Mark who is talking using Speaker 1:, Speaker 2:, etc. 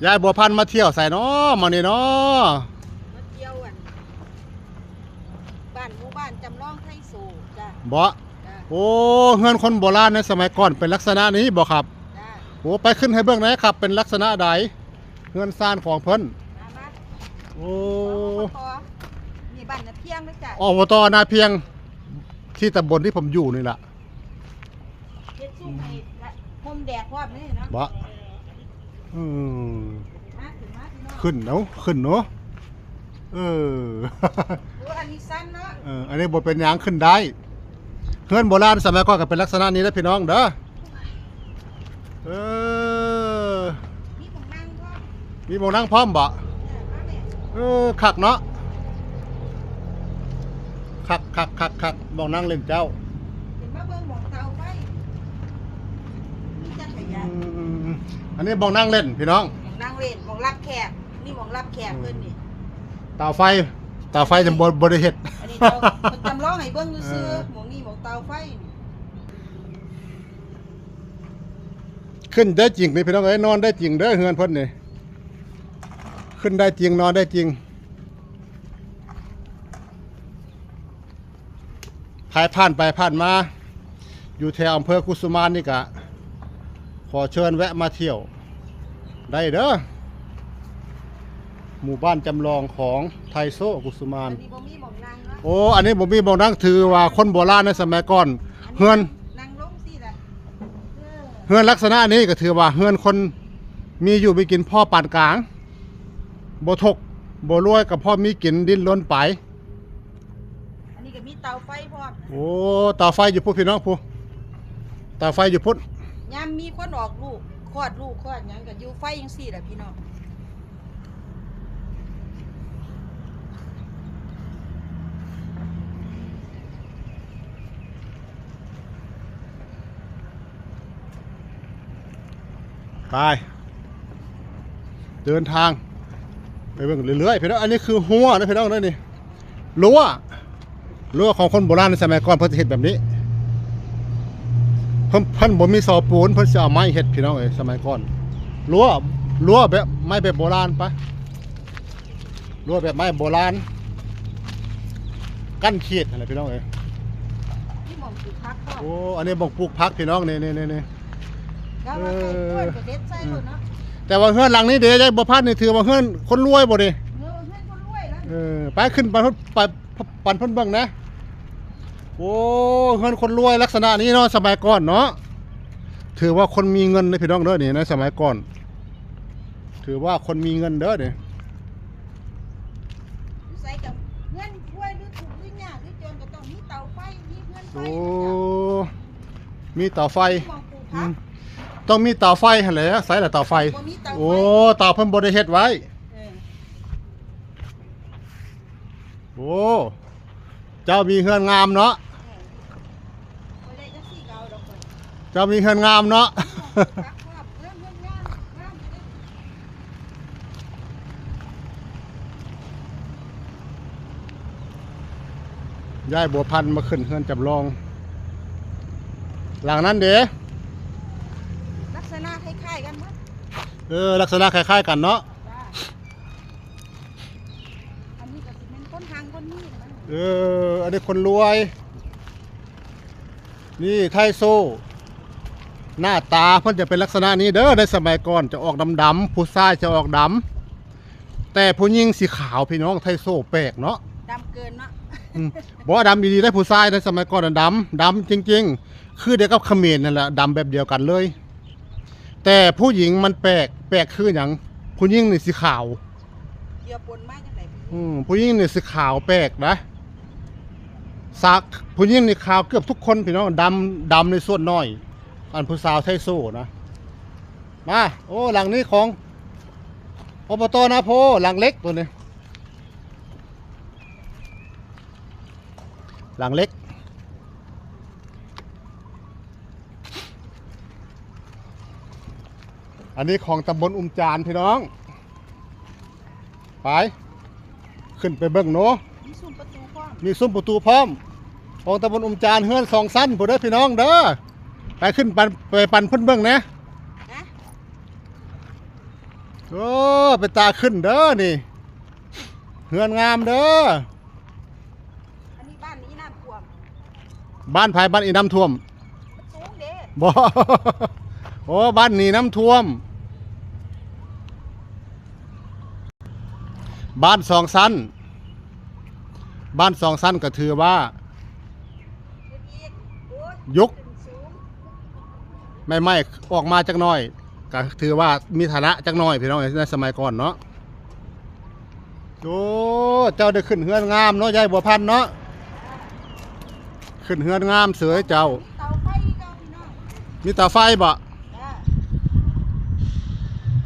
Speaker 1: ยายบัวพันธุ์มาเที่ยวใส่เนาะมานี่เนาะ
Speaker 2: มาเที่ยวบ้านหมู่บ้านจำลองไทยโศกจ้ะ
Speaker 1: บ่โอ้เฮือนคนโบราณในสมัยก่อนเป็นลักษณะนี้บ่ครับ
Speaker 2: จ้ะ
Speaker 1: โอ้ไปขึ้นให้เบิ่งหน่อยครับเป็นลักษณะใดเฮือนซ่านของเพิ่น
Speaker 2: มา
Speaker 1: โอ้
Speaker 2: มีบ้านนาเพียงด้วยจ้ะ
Speaker 1: อบตนาเพียงที่ตำบลที่ผมอยู่นี่ล่ะ
Speaker 2: เฮ็ดซุ่มให้ห่มแดดพร้อมนี่เนาะ
Speaker 1: บ่อืม
Speaker 2: มาพี่น้อง
Speaker 1: ขึ้นเนาะขึ้นเนาะเออ
Speaker 2: อันนี้สั้นเนาะ
Speaker 1: อันนี้บ่เป็นหยังขึ้นได้เฮือนโบราณสมัยก่อนก็เป็นลักษณะนี้นะพี่น้องเด้อเออ
Speaker 2: มีหม้องนั่งพร้อม
Speaker 1: มีหม้องนั่งพร้อมบ่คักเนาะคักหม้องนั่งเล่นเจ้า
Speaker 2: เห็นมาเบิ่งหม้องเตาไฟมีจักรยาน
Speaker 1: อันนี้หม้องนั่งเล่นพี่น้อง
Speaker 2: หม้องนั่งเล่นหม้องรับแขกนี่หม้องรับแขกเพิ่นนี่
Speaker 1: เตาไฟจะบ่ได้เฮ็ด
Speaker 2: อันนี้เขาจำลองให้เบิ่งซื่อๆหม้องนี้หม้องเตาไฟ
Speaker 1: ขึ้นได้จริงนี่พี่น้องเอ้ยนอนได้จริงเด้อเฮือนเพิ่นนี่ขึ้นได้จริงนอนได้จริงผ่านไปผ่านมาอยู่แถวอำเภอกุสุมานนี่กะขอเชิญแวะมาเที่ยวได้เด้อหมู่บ้านจำลองของไทโซกุสุมาน
Speaker 2: อันนี้บ่มีหม้องนั่งเนาะ
Speaker 1: โอ้อันนี้ผมมีบอกนั่งถือว่าคนโบราณในสมัยก่อนเฮือน
Speaker 2: นั่งลงสิล่ะ
Speaker 1: เฮือนลักษณะนี้ก็ถือว่าเฮือนคนมีอยู่มีกินพ่อปานกลางบ่ทกบ่รวยกับพ่อมีกินดิ้นล้นไป
Speaker 2: อันนี้ก็มีเตาไฟพร้อม
Speaker 1: โอ้เตาไฟอยู่พุ่นพี่น้องพุ่นเตาไฟอยู่พุ่น
Speaker 2: ยามมีคนออกลูกคลอดหยังก็อยู่ไฟจังซี่ล่ะพี่น้อง
Speaker 1: ไปเดินทางไปเบิ่งเรื่อยๆพี่น้องอันนี้คือหัวนะพี่น้องนี่รั้วของคนโบราณในสมัยก่อนเพิ่นจะเฮ็ดแบบนี้เพิ่นบ่มีซอปูนเพิ่นสิเอาไม้เฮ็ดพี่น้องเอ้ยสมัยก่อนรั้วแบบไม้แบบโบราณปะรั้วแบบไม้โบราณกั้นเขตอะไรพี่น้องเอ้ย
Speaker 2: นี่หม่องปลูกผักพร้อม
Speaker 1: โอ้อันนี้บ่งปลูกผักพี่น้องนี่
Speaker 2: แล้วว่าใส่กล้วยก็เด็ดใส่โลดเนาะ
Speaker 1: แต่ว่าเฮือนหลังนี้เด้ยายบ่พัดนี่ถือว่าเฮือนคนรวยบ่ดิ
Speaker 2: เฮือนคนรวยแล้ว
Speaker 1: ไปขึ้นไปปั่นเพิ่นเบิ่งนะโอ้เฮือนคนรวยลักษณะนี้เนาะสมัยก่อนเนาะถือว่าคนมีเงินนะพี่น้องเด้อนี่ในสมัยก่อนถือว่าคนมีเงินเด้อนี่
Speaker 2: ใส่กับเฮือนรวยหรือถูกหรือยากหรือจนก็ต้องมีเตาไฟมีเฮือนไฟ
Speaker 1: โอ้มีเตาไฟ
Speaker 2: หม้องปลูกผัก
Speaker 1: ต้องมีเตาไฟหั่นแหละใส่ละเตาไฟโอ้เตาเพิ่นบ่ได้เฮ็ดไว้โอ้เจ้ามีเฮือนงามเนาะเจ้ามีเฮือนงามเนาะยายบัวพันธุ์มาขึ้นเฮือนจำลองหลังนั้นเด้
Speaker 2: ลักษณะคล้ายๆกันมั้ย
Speaker 1: ลักษณะคล้ายๆกันเนาะ
Speaker 2: อันนี้ก็สิเป็นคนทางคนนี้นะ
Speaker 1: อันนี้คนรวยนี่ไทโซหน้าตาเพิ่นจะเป็นลักษณะนี้เด้อในสมัยก่อนจะออกดำๆผู้ชายจะออกดำแต่ผู้หญิงสีขาวพี่น้องไทโซแปลกเนาะ
Speaker 2: ดำเกินเนาะ
Speaker 1: บ่ดำดีๆได้ผู้ชายในสมัยก่อนดำจริงๆคือเดียวกับเขมรนั่นแหละดำแบบเดียวกันเลยแต่ผู้หญิงมันแปลกคืออย่างผู้หญิงนี่สีขาว
Speaker 2: เกี่ยวปนมาจังได๋
Speaker 1: ผู้หญิงนี่สีขาวแปลกนะสักผู้หญิงนี่ขาวเกือบทุกคนพี่น้องดำในส่วนน้อยอันผู้สาวไทโซนะมาโอ้หลังนี้ของอบตนาโพหลังเล็กตัวนี้หลังเล็กอันนี้ของตำบลจานพี่น้องไปขึ้นไปเบิ่งเนาะ
Speaker 2: มีซุ้มประตูพร้อม
Speaker 1: ของตำบลจานเฮือน2ชั้นผู้เด้อพี่น้องเด้อไปขึ้นไปปั่นเพิ่นเบิ่งนะ โอ้ไปตาขึ้นเด้อนี่เฮือนงามเด้อ
Speaker 2: อันนี้บ้านนี้น้ำท่วม
Speaker 1: บ้านภายบ้านอีน้ำท่วม
Speaker 2: สูงเด้
Speaker 1: บ่ โอ้บ้านนี้น้ำท่วม บ้านสองชั้นบ้านสองชั้นก็ถือว่า
Speaker 2: เฮ็ดอีกโอ้ย
Speaker 1: ยก
Speaker 2: ขึ้นสูง
Speaker 1: ไม่ออกมาจักหน่อยก็ถือว่ามีฐานะจักหน่อยพี่น้องในสมัยก่อนเนาะโอ้เจ้าได้ขึ้นเฮือนงามเนาะยายบัวพันธุ์เนาะขึ้นเฮือนงามเสือเจ้า
Speaker 2: เตาไฟเจ้าพี่น้อง
Speaker 1: มีเตาไฟบ่
Speaker 2: เ